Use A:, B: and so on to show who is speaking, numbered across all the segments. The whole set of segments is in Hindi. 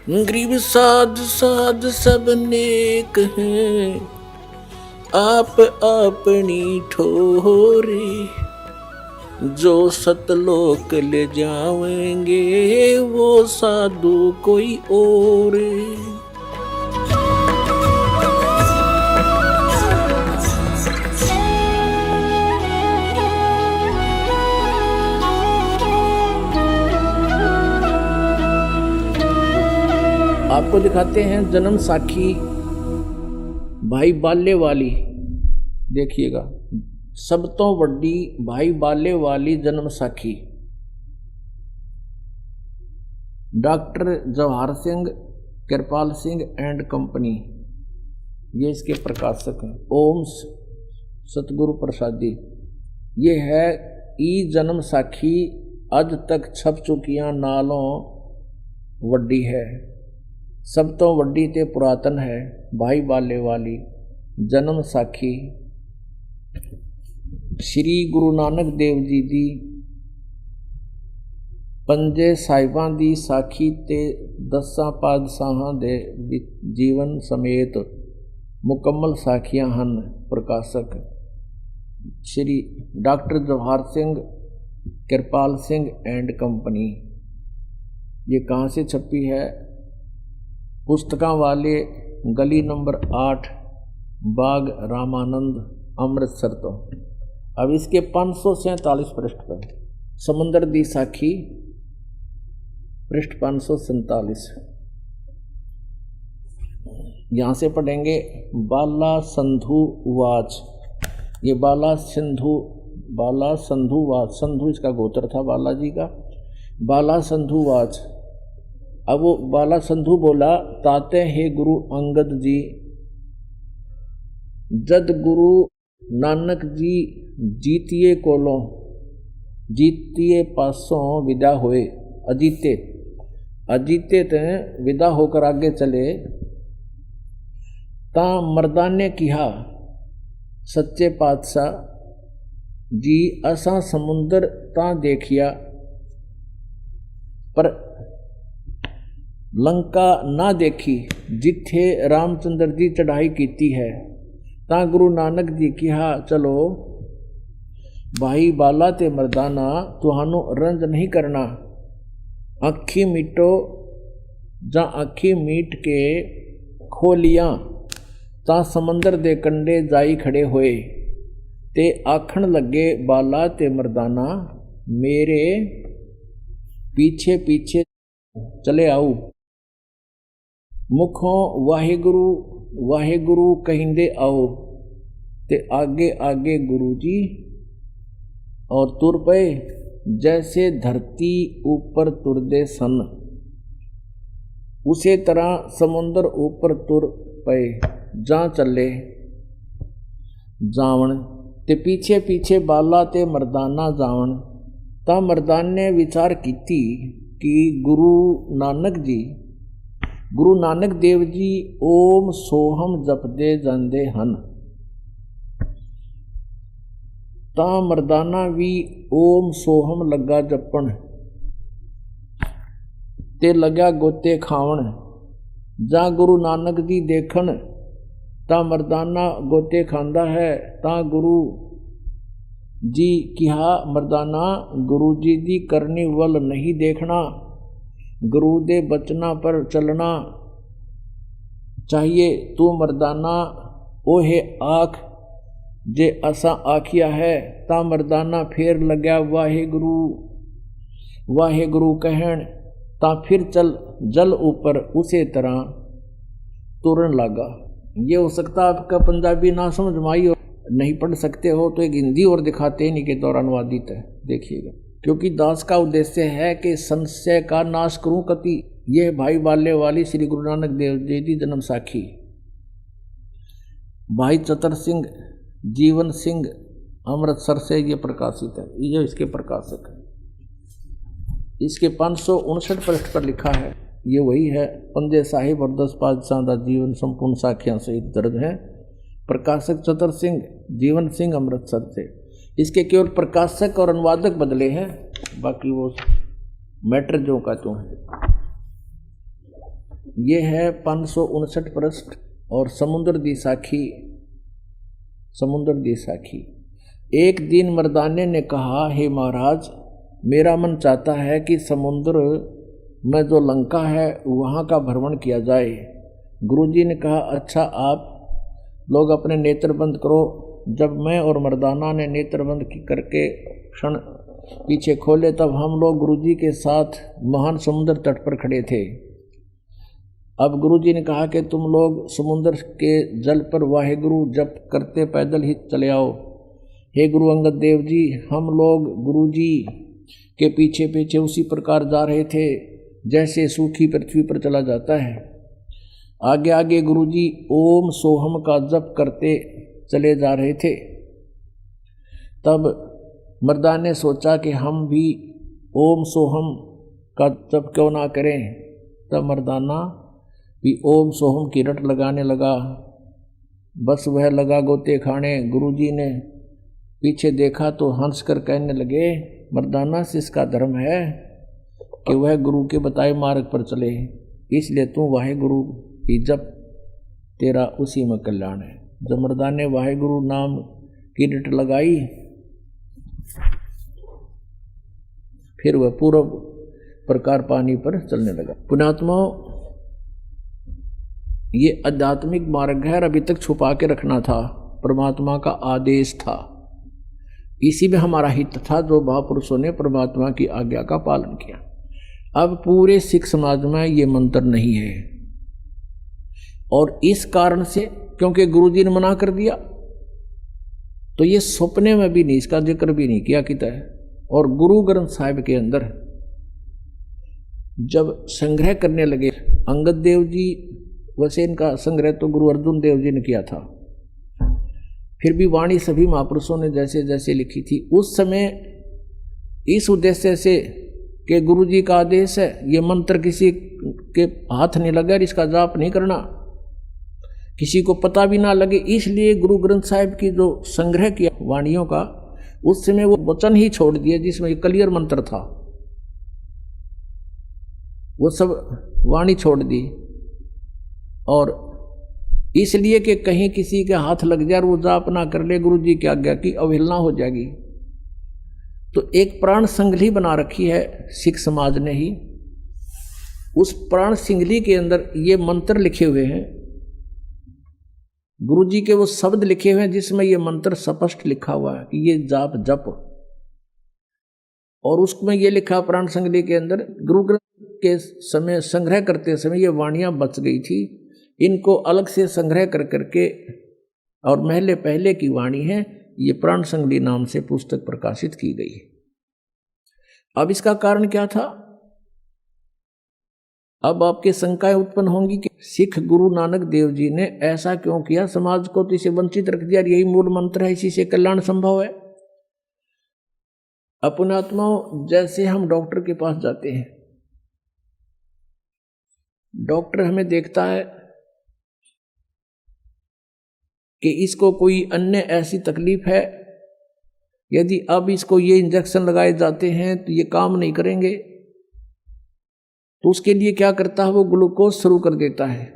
A: गरीब साध साध सब नेक हैं, आप अपनी ठोरे। जो सतलोक ले जाएंगे वो साधु कोई और। आपको दिखाते हैं जन्म साखी भाई बाले वाली। देखिएगा, सब तो वड्डी भाई बाले वाली Janam Sakhi doctor Jawahar Singh Kirpal Singh and company, ये इसके प्रकाशक हैं। ओम सतगुरु प्रसादी, ये है ई जन्म साखी अज तक छप चुकियां नालों वड्डी है, सब तो वड्डी ते पुरातन है भाई बाले वाली जन्म साखी। श्री गुरु नानक देव जी दी पंजे साहिबां दी साखी ते 10 पातशाहां दे जीवन समेत मुकम्मल साखियां हन। प्रकाशक Shri doctor Jawahar Singh Kirpal Singh and company. ये कहाँ से छपी है? पुस्तकां वाले गली नंबर 8 बाग रामानंद अमृतसर। तो अब इसके 547 पृष्ठ पर समंदर दी साखी पृष्ठ 547, यहाँ से पढ़ेंगे। बाला संधु वाच, ये बाला संधु वाच, संधु इसका गोत्र था बालाजी का। बाला संधु वाच। अब वो बाला संधु बोला, ताते हे गुरु अंगद जी, जद गुरु नानक जी जीतिए कोलों जीतिए पासों विदा होए, अजीते ते विदा होकर आगे चले, ता मर्दान ने कहा सच्चे पातशाह जी असा समुंदर ता देखिया पर लंका ना देखी जिथे रामचंद्र जी चढ़ाई कीती है। ता गुरु नानक जी कहा चलो भाई बाला ते मर्दाना तुहानू रंज नहीं करना, अखी मीटो जा अखी मीट के खोलियां ता समंदर दे कंडे जाई खड़े होए, ते आखण लगे बाला ते मर्दाना मेरे पीछे पीछे चले आओ। मुखों वाहेगुरु वाहेगुरु कहिंदे आओ, ते आगे आगे गुरु जी और तुर पे जैसे धरती ऊपर तुरदे सन, उसे तरह समुंदर ऊपर तुर पे जा चले जावन, ते पीछे पीछे बाला ते मर्दाना जावन। ता मर्दान ने विचार कीती कि गुरु नानक देव जी ओम सोहम जपदे जांदे हन। ता मर्दाना भी ओम सोहम लगा जपन, ते लग्या गोते खावन। जा गुरु नानक जी देखन ता मर्दाना गोते खांदा है, ता गुरु जी कहा मर्दाना गुरु जी दी करनी वल नहीं देखना, गुरु दे बचना पर चलना चाहिए। तू मर्दाना ओहे आख जे असा आखिया है। ता मर्दाना फिर लग्या वाहेगुरु वाहेगुरु कहन, ता फिर चल जल ऊपर उसे तरह तुरन लगा। ये हो सकता आपका पंजाबी ना समझ में आई हो, नहीं पढ़ सकते हो तो एक हिंदी और दिखाते हैं, इन्हीं के दौरान अनुवादित है, देखिएगा। क्योंकि दास का उद्देश्य है कि संशय का नाश करूं कति। यह भाई बाले वाली श्री गुरु नानक देव जी की जन्म साखी। भाई चतर सिंह जीवन सिंह अमृतसर से ये प्रकाशित है, ये इसके प्रकाशक है। इसके 559 पृष्ठ पर लिखा है, ये वही है। पंजे साहिब और 10 पातशाह का जीवन संपूर्ण साखियां सहित दर्ज है। प्रकाशक चतर सिंह जीवन सिंह अमृतसर से। इसके केवल प्रकाशक और अनुवादक बदले हैं, बाकी वो मैटर जो का तो है। ये है 559 पृष्ठ और समुद्र दी साखी। समुद्र दी साखी। एक दिन मर्दाने ने कहा, हे महाराज, मेरा मन चाहता है कि समुद्र में जो लंका है वहाँ का भ्रमण किया जाए। गुरुजी ने कहा, अच्छा, आप लोग अपने नेत्र बंद करो। जब मैं और मर्दाना ने नेत्र बंद करके क्षण पीछे खोले तब हम लोग गुरुजी के साथ महान समुद्र तट पर खड़े थे। अब गुरुजी ने कहा कि तुम लोग समुद्र के जल पर वाहेगुरु जप करते पैदल ही चले आओ। हे गुरु अंगद देव जी, हम लोग गुरुजी के पीछे पीछे उसी प्रकार जा रहे थे जैसे सूखी पृथ्वी पर चला जाता है। आगे आगे गुरुजी ओम सोहम का जप करते चले जा रहे थे। तब मर्दान ने सोचा कि हम भी ओम सोहम का जप क्यों ना करें। तब मर्दाना भी ओम सोहम की रट लगाने लगा। बस वह लगा गोते खाने। गुरुजी ने पीछे देखा तो हंस कर कहने लगे, मर्दाना से इसका धर्म है कि वह गुरु के बताए मार्ग पर चले, इसलिए तू वाहे गुरु की जप, तेरा उसी में कल्याण है। जब मर्दाने ने वाहे गुरु नाम की रट लगाई फिर वह पूर्व प्रकार पानी पर चलने लगा। पुण्यात्माओं, ये आध्यात्मिक मार्ग है, अभी तक छुपा के रखना था, परमात्मा का आदेश था, इसी में हमारा हित था जो महापुरुषों ने परमात्मा की आज्ञा का पालन किया। अब पूरे सिख समाज में ये मंत्र नहीं है और इस कारण से क्योंकि गुरुजी ने मना कर दिया तो ये सपने में भी नहीं, इसका जिक्र भी नहीं किया किता है। और गुरु ग्रंथ साहिब के अंदर जब संग्रह करने लगे अंगद देव जी, वैसे इनका संग्रह तो गुरु अर्जुन देव जी ने किया था, फिर भी वाणी सभी महापुरुषों ने जैसे जैसे लिखी थी उस समय इस उद्देश्य से कि गुरुजी का आदेश है, ये मंत्र किसी के हाथ नहीं लगे और इसका जाप नहीं करना, किसी को पता भी ना लगे, इसलिए गुरु ग्रंथ साहिब की जो संग्रह किया वाणियों का, उस समय वो वचन ही छोड़ दिए जिसमें क्लियर मंत्र था, वो सब वाणी छोड़ दी। और इसलिए कि कहीं किसी के हाथ लग जाए और वो जाप ना कर ले, गुरुजी की आज्ञा की अवहेलना हो जाएगी। तो एक प्राण संगली बना रखी है सिख समाज ने ही, उस प्राण संगली के अंदर ये मंत्र लिखे हुए हैं, गुरुजी के वो शब्द लिखे हुए हैं जिसमें ये मंत्र स्पष्ट लिखा हुआ है कि ये जाप जप, और उसमें ये लिखा प्राण संगली के अंदर। गुरु ग्रंथ के समय संग्रह करते समय ये वाणियां बच गई थी, इनको अलग से संग्रह कर करके, और महले पहले की वाणी है, ये प्राण संगली नाम से पुस्तक प्रकाशित की गई है। अब इसका कारण क्या था? अब आपके शंकाएं उत्पन्न होंगी कि सिख गुरु नानक देव जी ने ऐसा क्यों किया, समाज को तो इसे वंचित रख दिया, यही मूल मंत्र है, इसी से कल्याण संभव है। अपने आत्माओं, जैसे हम डॉक्टर के पास जाते हैं, डॉक्टर हमें देखता है कि इसको कोई अन्य ऐसी तकलीफ है, यदि अब इसको ये इंजेक्शन लगाए जाते हैं तो ये काम नहीं करेंगे, तो उसके लिए क्या करता है, वो ग्लूकोज शुरू कर देता है,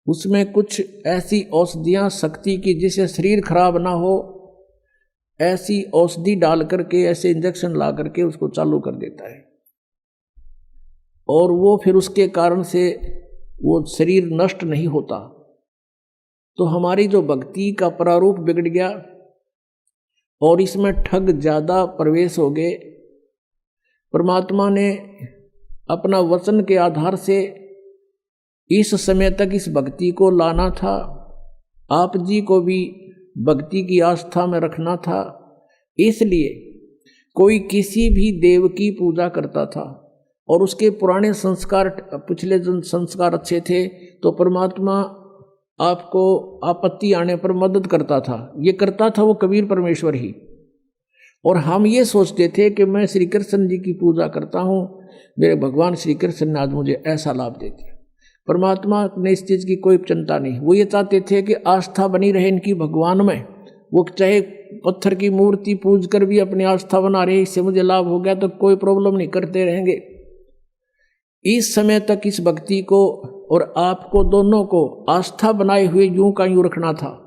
A: उसमें कुछ ऐसी औषधियां शक्ति की जिससे शरीर खराब ना हो, ऐसी औषधि डाल करके, ऐसे इंजेक्शन ला करके उसको चालू कर देता है, और वो फिर उसके कारण से वो शरीर नष्ट नहीं होता। तो हमारी जो भक्ति का प्रारूप बिगड़ गया और इसमें ठग ज्यादा प्रवेश हो गए। परमात्मा ने अपना वचन के आधार से इस समय तक इस भक्ति को लाना था, आप जी को भी भक्ति की आस्था में रखना था, इसलिए कोई किसी भी देव की पूजा करता था और उसके पुराने संस्कार, पिछले जन संस्कार अच्छे थे, तो परमात्मा आपको आपत्ति आने पर मदद करता था। ये करता था वो कबीर परमेश्वर ही। और हम ये सोचते थे कि मैं श्री कृष्ण जी की पूजा करता हूँ, मेरे भगवान श्री कृष्ण ने आज मुझे ऐसा लाभ दे दिया। परमात्मा ने इस चीज़ की कोई चिंता नहीं, वो ये चाहते थे कि आस्था बनी रहे इनकी भगवान में, वो चाहे पत्थर की मूर्ति पूज कर भी अपनी आस्था बना रहे, इससे मुझे लाभ हो गया तो कोई प्रॉब्लम नहीं, करते रहेंगे। इस समय तक इस भक्ति को और आपको दोनों को आस्था बनाए हुए यूं का यूं रखना था।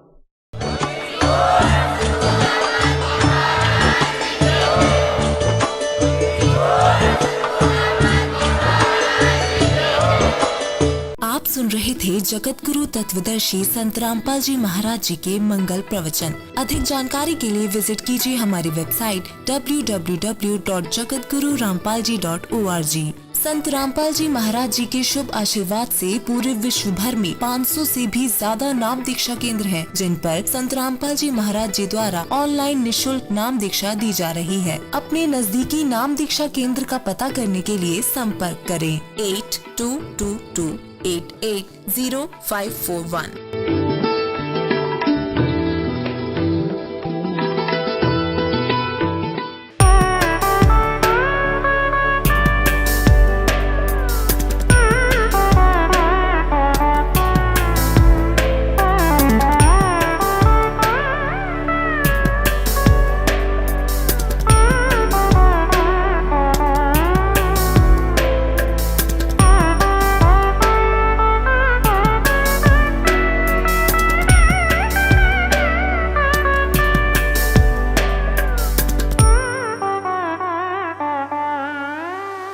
B: आप सुन रहे थे जगत गुरु तत्वदर्शी संत रामपाल जी महाराज जी के मंगल प्रवचन। अधिक जानकारी के लिए विजिट कीजिए हमारी वेबसाइट www.jagatgururampalji.org। संत रामपाल जी महाराज जी के शुभ आशीर्वाद से पूरे विश्व भर में 500 से भी ज्यादा नाम दीक्षा केंद्र हैं, जिन पर संत रामपाल जी महाराज जी द्वारा ऑनलाइन निशुल्क नाम दीक्षा दी जा रही है। अपने नजदीकी नाम दीक्षा केंद्र का पता करने के लिए संपर्क करें 8222880541।